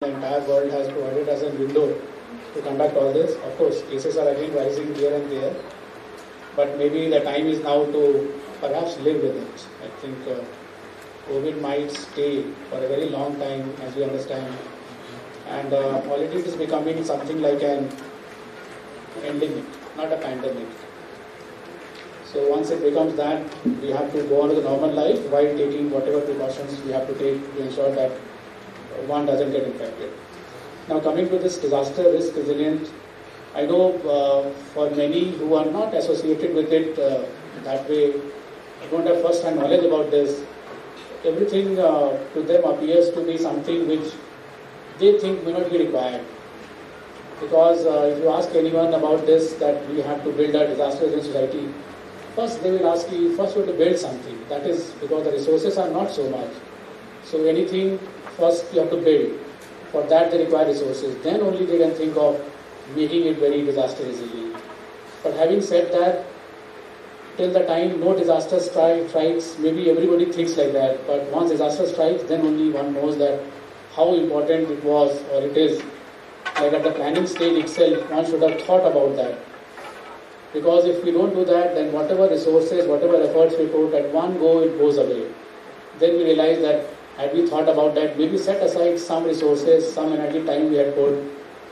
the entire world has provided us a window to conduct all this. Of course, cases are again rising here and there, but maybe the time is now to perhaps live with it. I think COVID might stay for a very long time, as we understand, and already it is becoming something like an endemic, not a pandemic. So once it becomes that, we have to go on to the normal life while taking whatever precautions we have to take to ensure that one doesn't get infected. Now coming to this disaster risk resilient, I know for many who are not associated with it that way, don't have first-hand knowledge about this, everything to them appears to be something which they think may not be required. Because if you ask anyone about this, that we have to build a disaster resilient society, first they will ask you, first you have to build something. That is because the resources are not so much. So anything, first you have to build. For that they require resources. Then only they can think of making it very disaster resilient. But having said that, till the time no disaster strikes, maybe everybody thinks like that. But once disaster strikes, then only one knows that how important it was or it is. Like at the planning stage itself, one should have thought about that. Because if we don't do that, then whatever resources, whatever efforts we put, at one go it goes away. Then we realize that had we thought about that, maybe set aside some resources, some energy, time we had put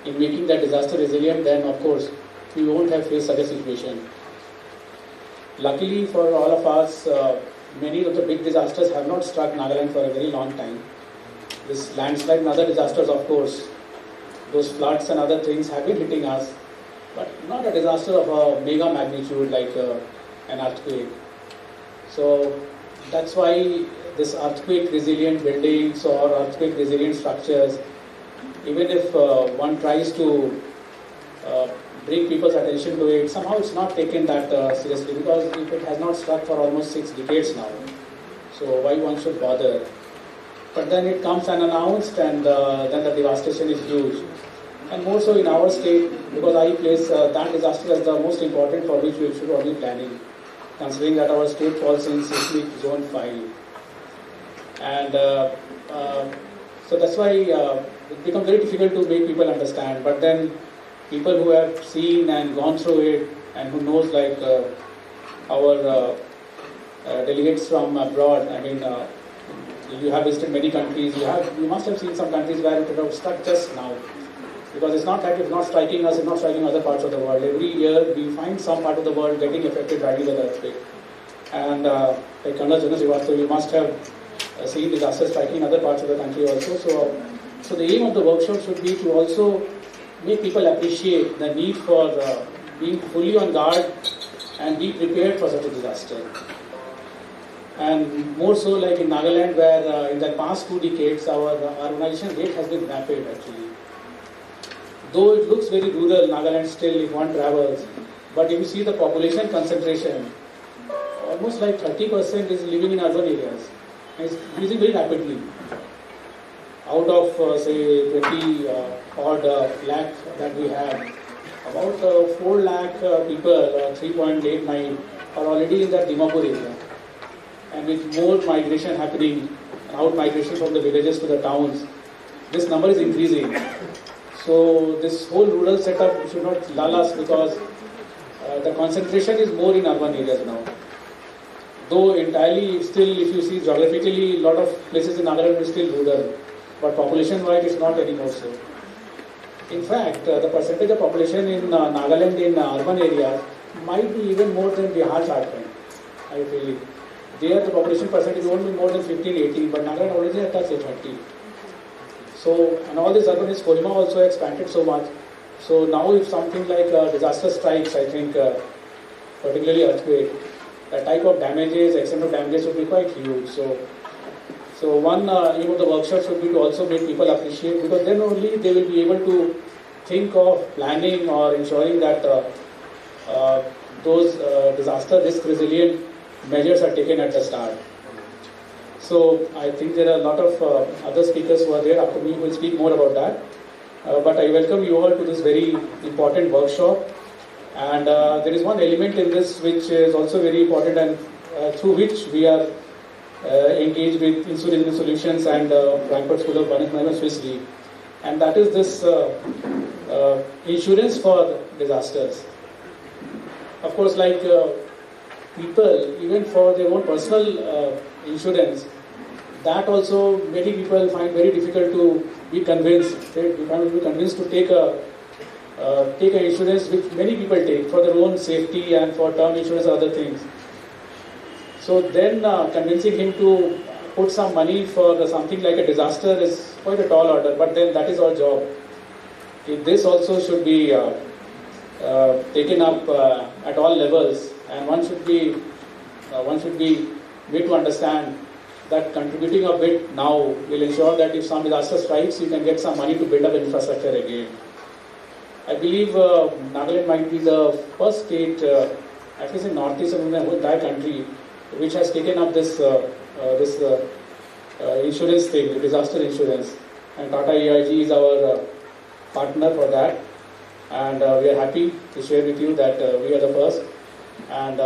in making that disaster resilient, then of course we won't have faced such a situation. Luckily for all of us, many of the big disasters have not struck Nagaland for a very long time. This landslide and other disasters, of course, those floods and other things have been hitting us, but not a disaster of a mega magnitude like an earthquake. So that's why this earthquake resilient buildings or earthquake resilient structures, even if one tries to bring people's attention to it, somehow it's not taken that seriously, because if it has not struck for almost 6 decades now, so why one should bother? But then it comes unannounced, and then the devastation is huge. And more so in our state, because I place that disaster as the most important for which we should all be planning, considering that our state falls in seismic zone 5. And so that's why it becomes very difficult to make people understand. But then people who have seen and gone through it, and who knows, like our delegates from abroad, I mean, you have visited many countries, you must have seen some countries where it have struck just now. Because it's not like it's not striking us, it's not striking other parts of the world. Every year we find some part of the world getting affected by the earthquake. And like Colonel Jonas Srivastava, you must have seen disasters striking other parts of the country also. So the aim of the workshop should be to also make people appreciate the need for being fully on guard and be prepared for such a disaster. And more so like in Nagaland, where in the past 2 decades our urbanization rate has been rapid actually. Though it looks very rural, Nagaland still, if one travels, but if you see the population concentration, almost like 30% is living in urban areas. And it's increasing very rapidly. Out of, say, 20 odd lakh that we have, about 4 lakh people, 3.89, are already in that Dimapur area. And with more migration happening, out migration from the villages to the towns, this number is increasing. So this whole rural setup should not lull us, because the concentration is more in urban areas now. Though entirely still, if you see geographically, a lot of places in Nagaland is still rural, but population-wise it's not anymore so. In fact, the percentage of population in Nagaland in urban areas might be even more than Bihar, Jharkhand, I feel. There the population percentage won't be more than 15-18, but Nagaland already has touched 30. So, and all this urban is Kohima also expanded so much. So now if something like disaster strikes, I think particularly earthquake, the type of damages, extent of damages would be quite huge. So one aim of the workshop should be to also make people appreciate, because then only they will be able to think of planning or ensuring that those disaster risk resilient measures are taken at the start. So I think there are a lot of other speakers who are there after me who will speak more about that. But I welcome you all to this very important workshop. And there is one element in this which is also very important, and through which we are engaged with InsuResilience Solutions and Frankfurt School of Management Swiss Re. and that is this insurance for disasters. Of course, like people, even for their own personal insurance, that also many people find very difficult to be convinced. They find be convinced to take a insurance which many people take for their own safety and for term insurance and other things. So then convincing him to put some money for something like a disaster is quite a tall order, but then that is our job. This also should be taken up at all levels, and one should be made to understand that contributing a bit now will ensure that if some disaster strikes, you can get some money to build up infrastructure again. I believe Nagaland might be the first state, at least in northeast of the entire country, which has taken up this insurance thing, the disaster insurance. And Tata AIG is our partner for that. And we are happy to share with you that we are the first. And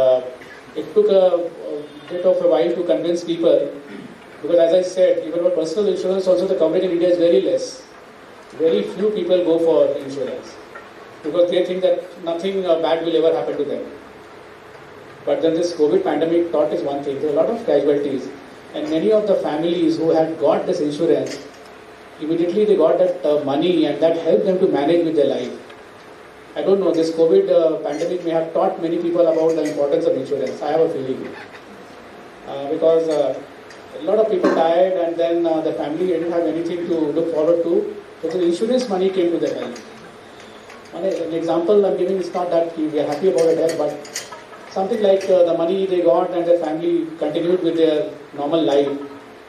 it took a bit of a while to convince people, because as I said, even for personal insurance also the coverage in India is very less. Very few people go for insurance, because they think that nothing bad will ever happen to them. But then this COVID pandemic taught us one thing: there are a lot of casualties, and many of the families who had got this insurance, immediately they got that money, and that helped them to manage with their life. I don't know, this COVID pandemic may have taught many people about the importance of insurance. I have a feeling. Because a lot of people died, and then the family didn't have anything to look forward to, so the insurance money came to their help. An example I'm giving is not that we are happy about it, but something like the money they got and their family continued with their normal life,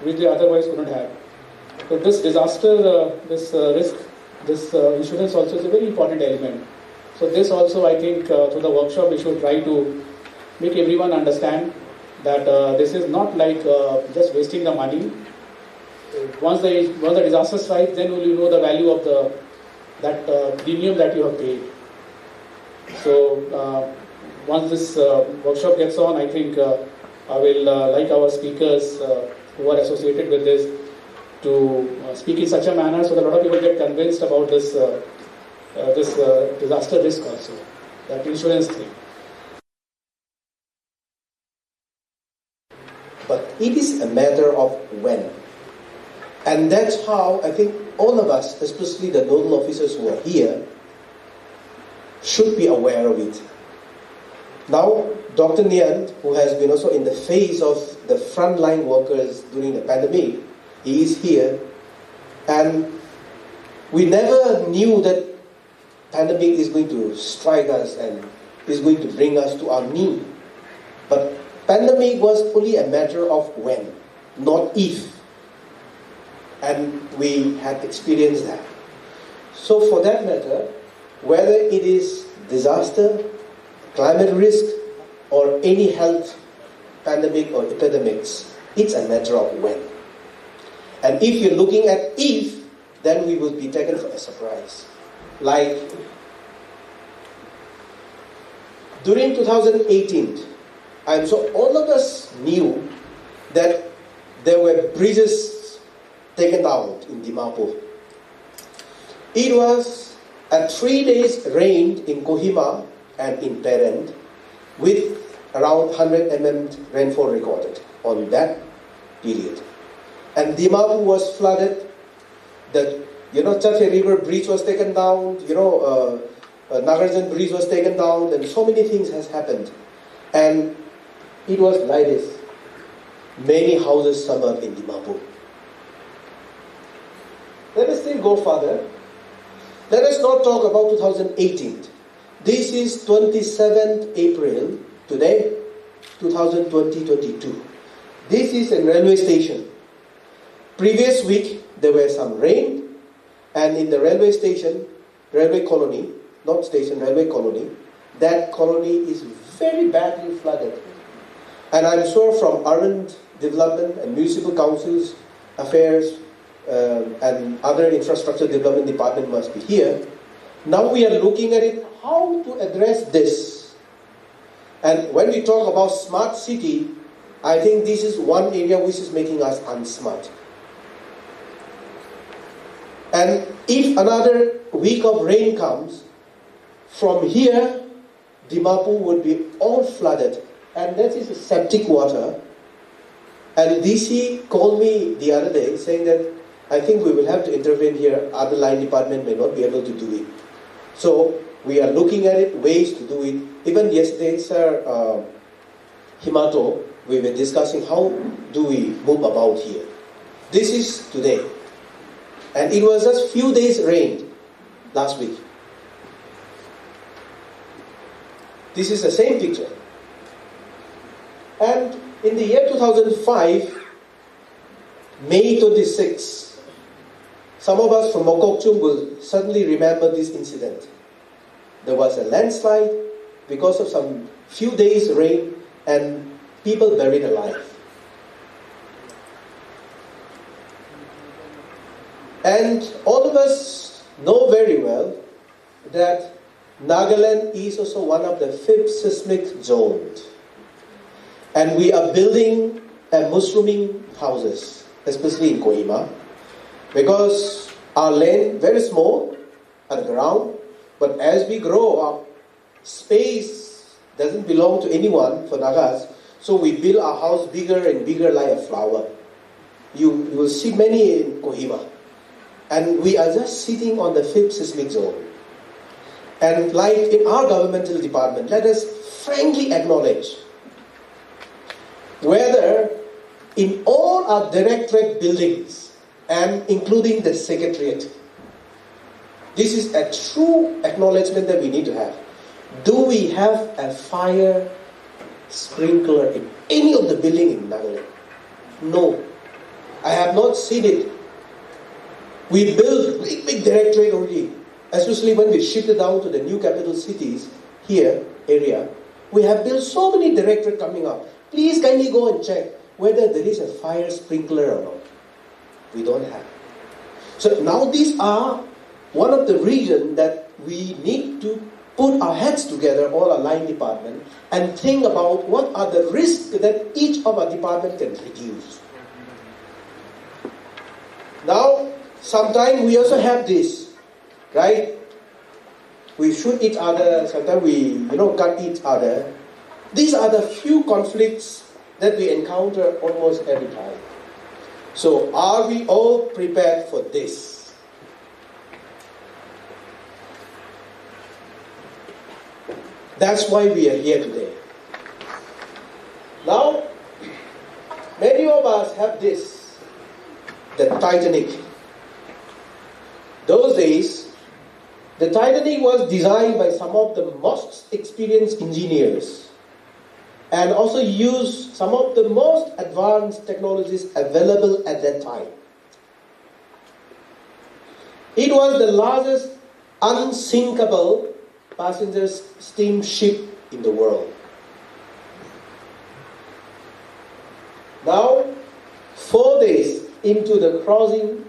which they otherwise couldn't have. So this disaster, this risk, this insurance also is a very important element. So this also, I think, through the workshop we should try to make everyone understand that this is not like just wasting the money. Once the disaster strikes, then will you know the value of that premium that you have paid. So once this workshop gets on, I think I will like our speakers who are associated with this to speak in such a manner so that a lot of people get convinced about this disaster risk also, that insurance thing. But it is a matter of when. And that's how I think all of us, especially the nodal officers who are here, should be aware of it. Now, Dr. Nian, who has been also in the face of the frontline workers during the pandemic, he is here. And we never knew that pandemic is going to strike us and is going to bring us to our knee. But pandemic was only a matter of when, not if. And we had experienced that. So for that matter, whether it is disaster, climate risk, or any health pandemic or epidemics, it's a matter of when. And if you're looking at if, then we will be taken for a surprise. Like during 2018, I'm sure all of us knew that there were bridges taken down in Dimapur. It was a 3 days rain in Kohima and in Peren, with around 100 mm rainfall recorded on that period. And Dimapur was flooded. The Chafe River Bridge was taken down. Nagaland Bridge was taken down, and so many things has happened. And it was like this. Many houses summered in Dimapur. Let us still go further. Let us not talk about 2018. This is 27th April, today, 2020-22. This is a railway station. Previous week, there were some rain, and in the railway station, railway colony, not station, railway colony, that colony is very badly flooded. And I'm sure from urban development and municipal councils affairs and other infrastructure development department must be here. Now we are looking at it, how to address this. And when we talk about smart city, I think this is one area which is making us unsmart. And if another week of rain comes, from here, Dimapur would be all flooded. And that is septic water. And DC called me the other day saying that I think we will have to intervene here. Other line department may not be able to do it. So we are looking at it, ways to do it. Even yesterday, Sir Himato, we were discussing how do we move about here. This is today. And it was just few days rain last week. This is the same picture. And in the year 2005, May 26, some of us from Mokokchung will certainly remember this incident. There was a landslide because of some few days rain and people buried alive. And all of us know very well that Nagaland is also one of the 5th seismic zones. And we are building mushrooming houses, especially in Kohima, because our land very small at the ground, but as we grow up, space doesn't belong to anyone for Nagas, so we build our house bigger and bigger like a flower. You will see many in Kohima. And we are just sitting on the 5th seismic zone. And like in our governmental department, let us frankly acknowledge whether in all our directorate buildings and including the secretariat, this is a true acknowledgement that we need to have. Do we have a fire sprinkler in any of the building in Nagaland? No. I have not seen it. We built big directorate already, especially when we shifted down to the new capital cities here, area. We have built so many directorates coming up. Please kindly go and check whether there is a fire sprinkler or not. We don't have. So now these are one of the reasons that we need to put our heads together, all our line department, and think about what are the risks that each of our department can reduce. Now, sometimes we also have this, right? We shoot each other, sometimes we, cut each other. These are the few conflicts that we encounter almost every time. So, are we all prepared for this? That's why we are here today. Now, many of us have this, the Titanic. Those days, the Titanic was designed by some of the most experienced engineers and also used some of the most advanced technologies available at that time. It was the largest unsinkable passenger steamship in the world. Now, 4 days into the crossing,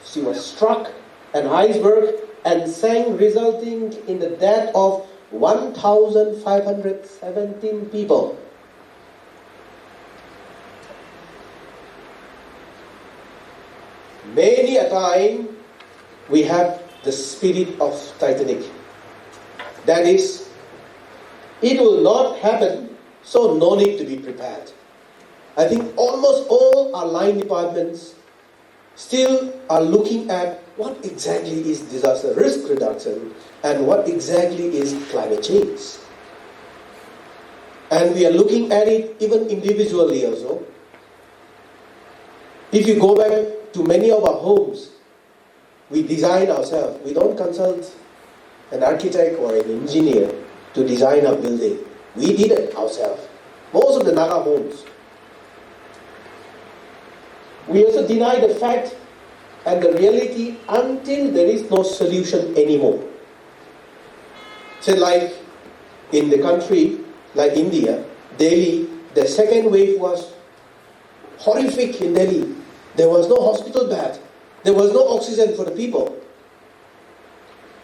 she was struck an iceberg and sank, resulting in the death of 1,517 people. Many a time we have the spirit of Titanic. That is, it will not happen, so no need to be prepared. I think almost all our line departments still are looking at what exactly is disaster risk reduction and what exactly is climate change. And we are looking at it even individually also. If you go back to many of our homes, we design ourselves. We don't consult an architect or an engineer to design our building. We did it ourselves. Most of the Naga homes. We also deny the fact and the reality until there is no solution anymore. So like in the country, like India, Delhi, the second wave was horrific in Delhi. There was no hospital bed. There was no oxygen for the people.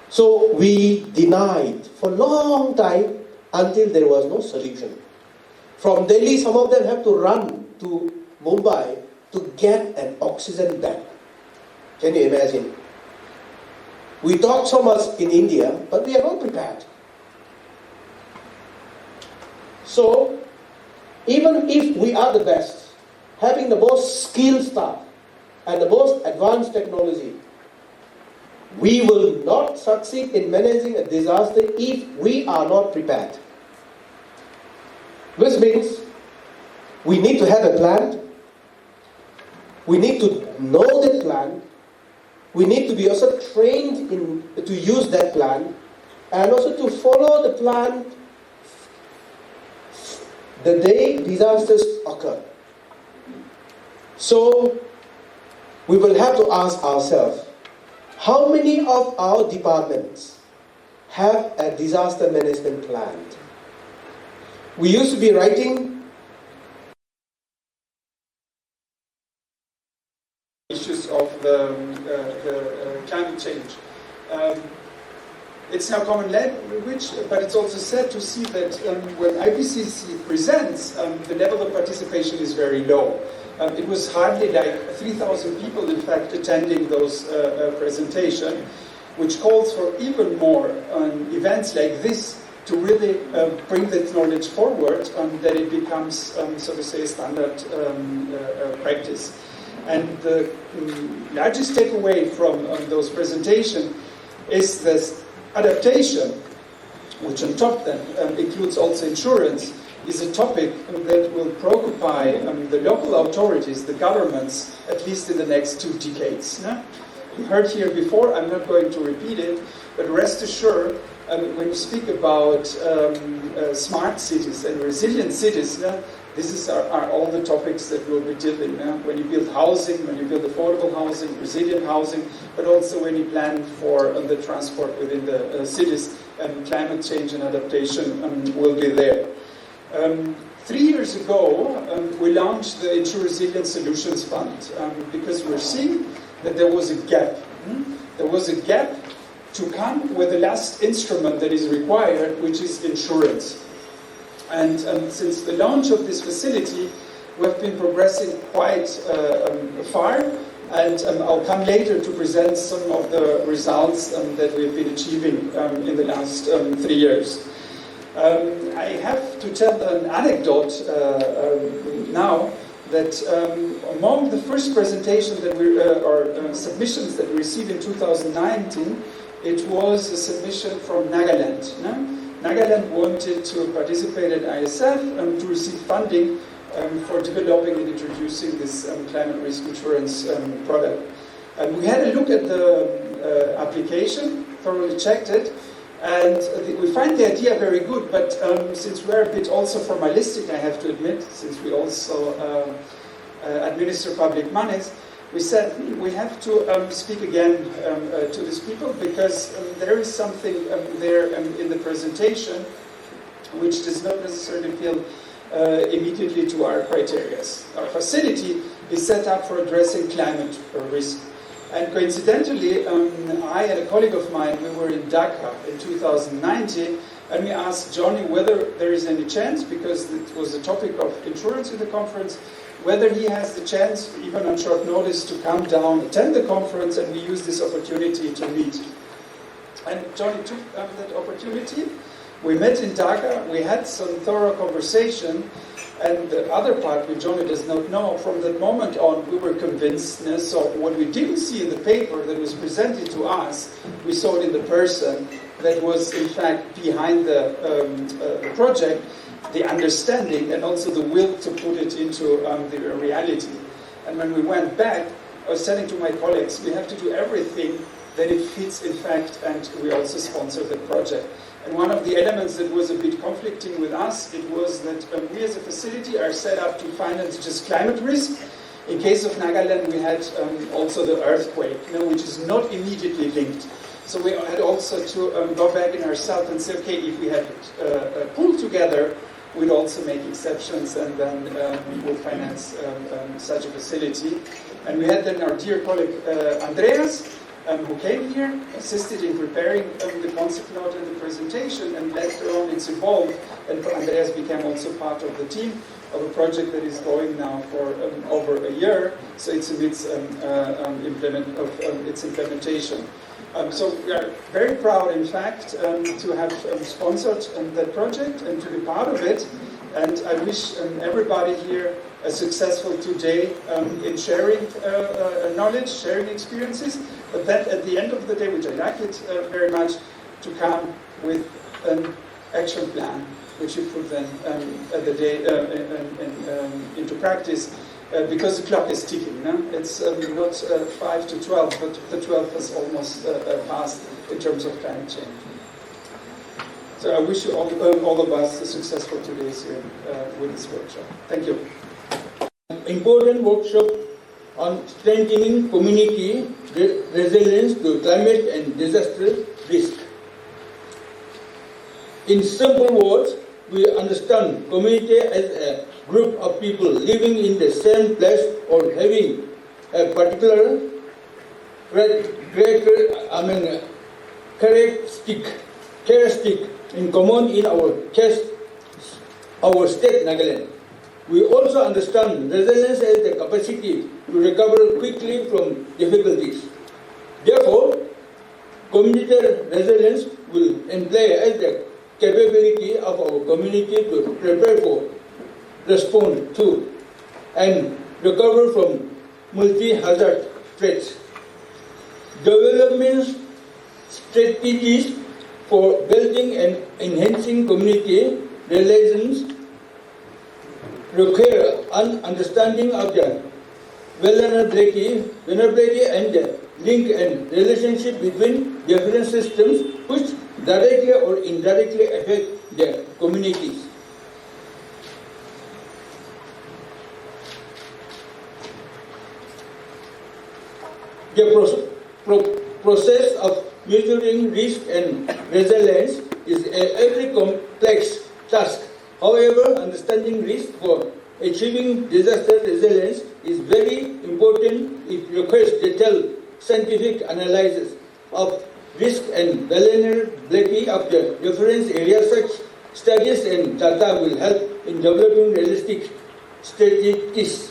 So we denied for a long time until there was no solution. From Delhi, some of them have to run to Mumbai to get an oxygen bed. Can you imagine? We talk so much in India, but we are not prepared. So, even if we are the best, having the most skilled staff and the most advanced technology, we will not succeed in managing a disaster if we are not prepared. Which means we need to have a plan, we need to know the plan, we need to be also trained to use that plan, and also to follow the plan the day disasters occur. So, we will have to ask ourselves, how many of our departments have a disaster management plan? We used to be writing issues of the climate change. It's now common language, but it's also sad to see that when IPCC presents, the level of participation is very low. It was hardly like 3,000 people, in fact, attending those presentation, which calls for even more events like this to really bring that knowledge forward, that it becomes, so to say, a standard practice. And the largest takeaway from those presentations is this adaptation, which on top then includes also insurance, is a topic that will preoccupy the local authorities, the governments, at least in the next 2 decades. We heard here before, I'm not going to repeat it, but rest assured, when you speak about smart cities and resilient cities, these are all the topics that we'll be dealing with. When you build housing, when you build affordable housing, resilient housing, but also when you plan for the transport within the cities, climate change and adaptation will be there. 3 years ago, we launched the InsuResilience Solutions Fund because we're seeing that there was a gap. There was a gap to come with the last instrument that is required, which is insurance. And since the launch of this facility, we've been progressing quite far, and I'll come later to present some of the results that we've been achieving in the last 3 years. I have to tell an anecdote now that among the first presentations that submissions that we received in 2019, it was a submission from Nagaland. Nagaland wanted to participate at ISF to receive funding for developing and introducing this climate risk insurance product. We had a look at the application, thoroughly checked it, and we find the idea very good, but since we're a bit also formalistic, I have to admit, since we also administer public monies, we said we have to speak again to these people, because there is something there in the presentation which does not necessarily appeal immediately to our criteria. Our facility is set up for addressing climate risk. And coincidentally, I and a colleague of mine, we were in Dhaka in 2019, and we asked Johnny whether there is any chance, because it was a topic of insurance in the conference, whether he has the chance, even on short notice, to come down, attend the conference, and we use this opportunity to meet. And Johnny took that opportunity. We met in Dhaka, we had some thorough conversation, and the other part which Johnny does not know, from that moment on we were convinced. So what we didn't see in the paper that was presented to us, we saw it in the person that was in fact behind the project, the understanding and also the will to put it into the reality. And when we went back, I was telling to my colleagues, we have to do everything that it fits in fact, and we also sponsor the project. And one of the elements that was a bit conflicting with us, it was that we as a facility are set up to finance just climate risk. In case of Nagaland, we had also the earthquake, which is not immediately linked. So we had also to go back in ourselves and say, okay, if we had it pulled together, we'd also make exceptions, and then we will finance such a facility. And we had then our dear colleague Andreas, who came here, assisted in preparing the concept note and the presentation, and later on it's evolved, and Andreas became also part of the team of a project that is going now for over a year, so it's amidst its implementation. So we are very proud, in fact, to have sponsored that project and to be part of it. And I wish everybody here a successful day in sharing knowledge, sharing experiences. But that at the end of the day, which I like it very much, to come with an action plan, which you put then at the day into practice. Because the clock is ticking, no? It's not 5 to 12, but the 12 has almost passed in terms of climate change. So I wish you all of us a successful 2 days here with this workshop. Thank you. Important workshop on strengthening community resilience to climate and disaster risk. In simple words, we understand community as a group of people living in the same place or having a particular characteristic in common in our case, our state, Nagaland. We also understand resilience as the capacity to recover quickly from difficulties. Therefore, community resilience will imply as the capability of our community to prepare for, respond to, and recover from multi-hazard threats. Development strategies for building and enhancing community relations require an understanding of the vulnerability and the link and relationship between different systems which directly or indirectly affect the communities. The process of measuring risk and resilience is a very complex task. However, understanding risk for achieving disaster resilience is very important. It requires detailed scientific analysis of risk and vulnerability of the different areas. Such studies and data will help in developing realistic strategies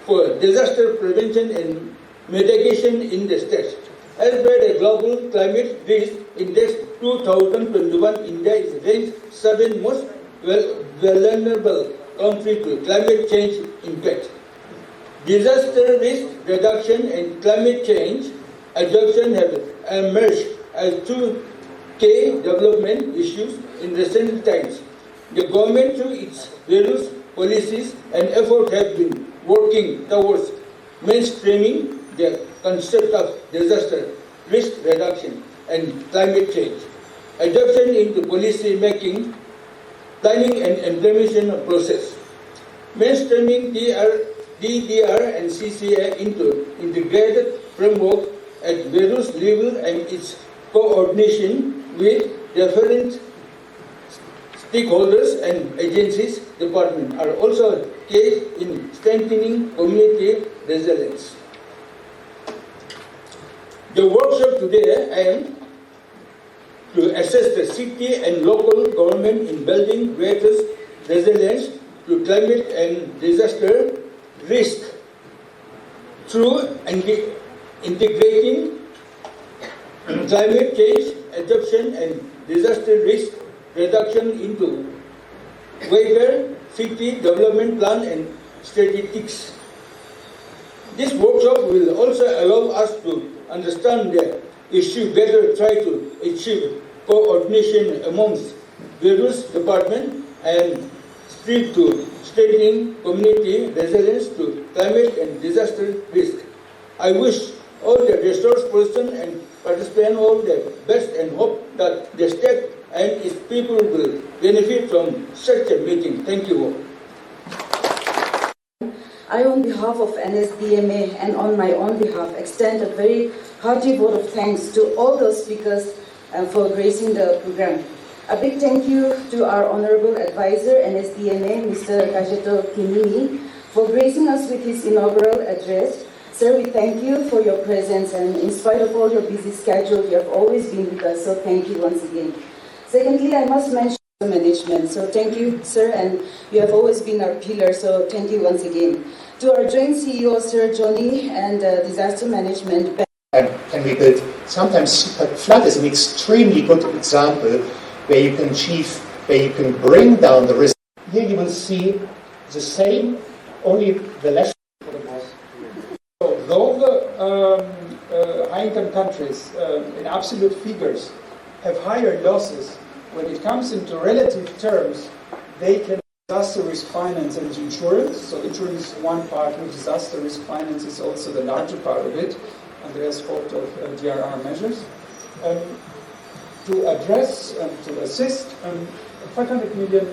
for disaster prevention and mitigation in the state. As per the Global Climate Risk Index 2021, India is ranked 7th most vulnerable country to climate change impact. Disaster risk reduction and climate change adaptation have emerged as two key development issues in recent times. The government, through its various policies and efforts, have been working towards mainstreaming the concept of disaster risk reduction and climate change adoption into policy making, planning and implementation process. Mainstreaming DDR and CCA into integrated framework at various levels and its coordination with different stakeholders and agencies departments are also key in strengthening community resilience. The workshop today aims to assess the city and local government in building greater resilience to climate and disaster risk through integrating climate change adaptation and disaster risk reduction into wider city development plan and strategies. This workshop will also allow us to understand the issue better, try to achieve coordination amongst various departments and strive to strengthening community resilience to climate and disaster risk. I wish all the resource persons and participants all the best and hope that the state and its people will benefit from such a meeting. Thank you all. I, on behalf of NSDMA and on my own behalf, extend a very hearty vote of thanks to all those speakers for gracing the program. A big thank you to our Honorable Advisor, NSDMA, Mr. Kazheto Kinimi, for gracing us with his inaugural address. Sir, we thank you for your presence, and in spite of all your busy schedule, you have always been with us, so thank you once again. Secondly, I must mention management. So thank you, sir, and you have always been our pillar, so thank you once again. To our joint CEO, Sir Johnny, and disaster management. Can be built. Sometimes flood is an extremely good example where you can bring down the risk. Here you will see the same, only the left. So though the high-income countries in absolute figures have higher losses, when it comes into relative terms, they can disaster risk finance and insurance. So insurance is one part, and disaster risk finance is also the larger part of it. Andreas spoke of DRR measures. To address and to assist 500 million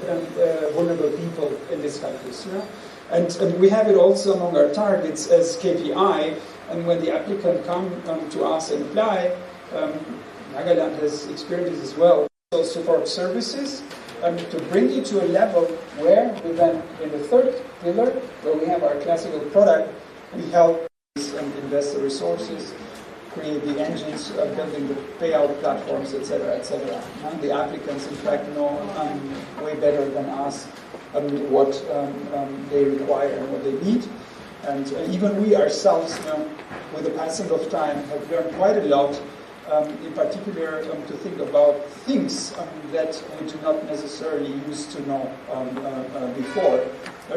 vulnerable people in these countries. Yeah? And we have it also among our targets as KPI, and when the applicant come to us and apply, Nagaland has experienced this as well. So support services to bring you to a level where we then, in the third pillar, where we have our classical product, we help and invest the resources, create the engines, building the payout platforms, etc., etc. And the applicants, in fact, know way better than us what they require and what they need. And even we ourselves, with the passing of time, have learned quite a lot. In particular, to think about things that we do not necessarily used to know before,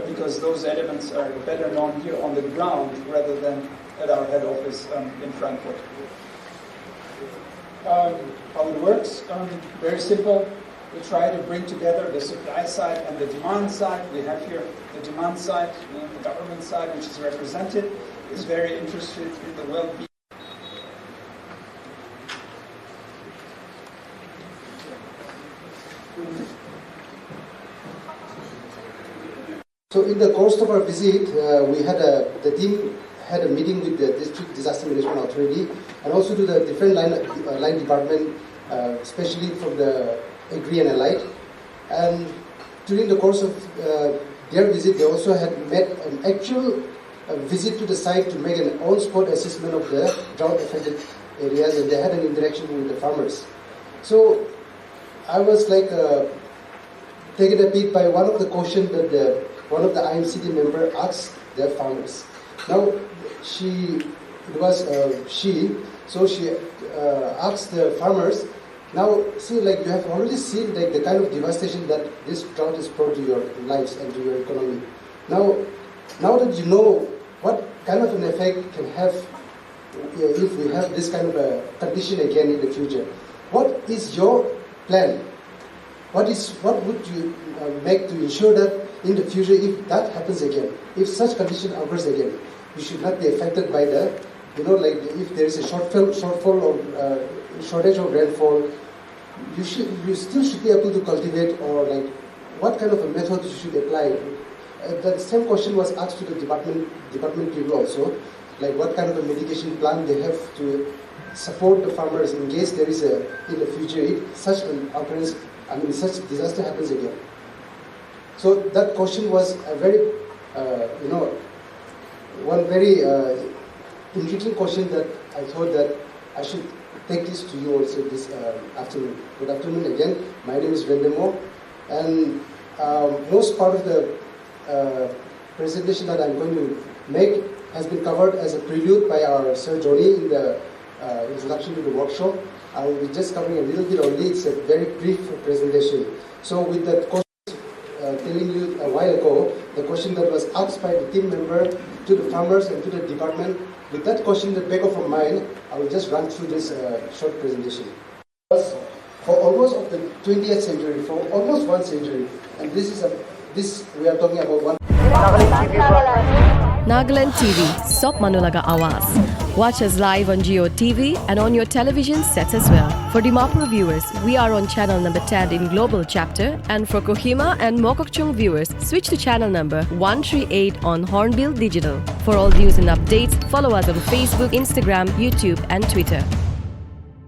because those elements are better known here on the ground rather than at our head office in Frankfurt. How it works? Very simple. We try to bring together the supply side and the demand side. We have here the demand side, the government side, which is represented, is very interested in the well-being. So in the course of our visit, the team had a meeting with the District Disaster Management Authority and also to the different line department, especially from the Agri and Allied. And during the course of their visit, they also had met an actual visit to the site to make an on-spot assessment of the drought-affected areas, and they had an interaction with the farmers. So I was like taken a bit by one of the questions that one of the IMCD member asked their farmers. Now she asked the farmers, now see, like you have already seen like the kind of devastation that this drought has brought to your lives and to your economy. Now that you know what kind of an effect can have if we have this kind of a condition again in the future, what is your plan? What would you make to ensure that in the future, if that happens again, if such condition occurs again, you should not be affected by the, like if there is a shortfall or shortage of rainfall, you still should be able to cultivate, or like what kind of a method you should apply. The same question was asked to the department people also, like what kind of a mitigation plan they have to support the farmers in case there is in the future if such an occurrence, such disaster happens again. So that question was a very, one very intriguing question that I thought that I should take this to you also this afternoon. Good afternoon again. My name is Vendemo, and most part of the presentation that I'm going to make has been covered as a prelude by our Sir Johnny in the introduction to the workshop. I will be just covering a little bit only. It's a very brief presentation. So with that question, telling you a while ago, the question that was asked by the team member to the farmers and to the department, with that question in the back of our mind, I will just run through this short presentation. For almost of the 20th century, for almost 1 century, and this we are talking about one. Nagaland TV, Sop Manulaga Awas. Watch us live on Geo TV and on your television sets as well. For Dimapur viewers, we are on channel number 10 in Global Chapter, and for Kohima and Mokokchung viewers, switch to channel number 138 on Hornbill Digital. For all news and updates, follow us on Facebook, Instagram, YouTube and Twitter.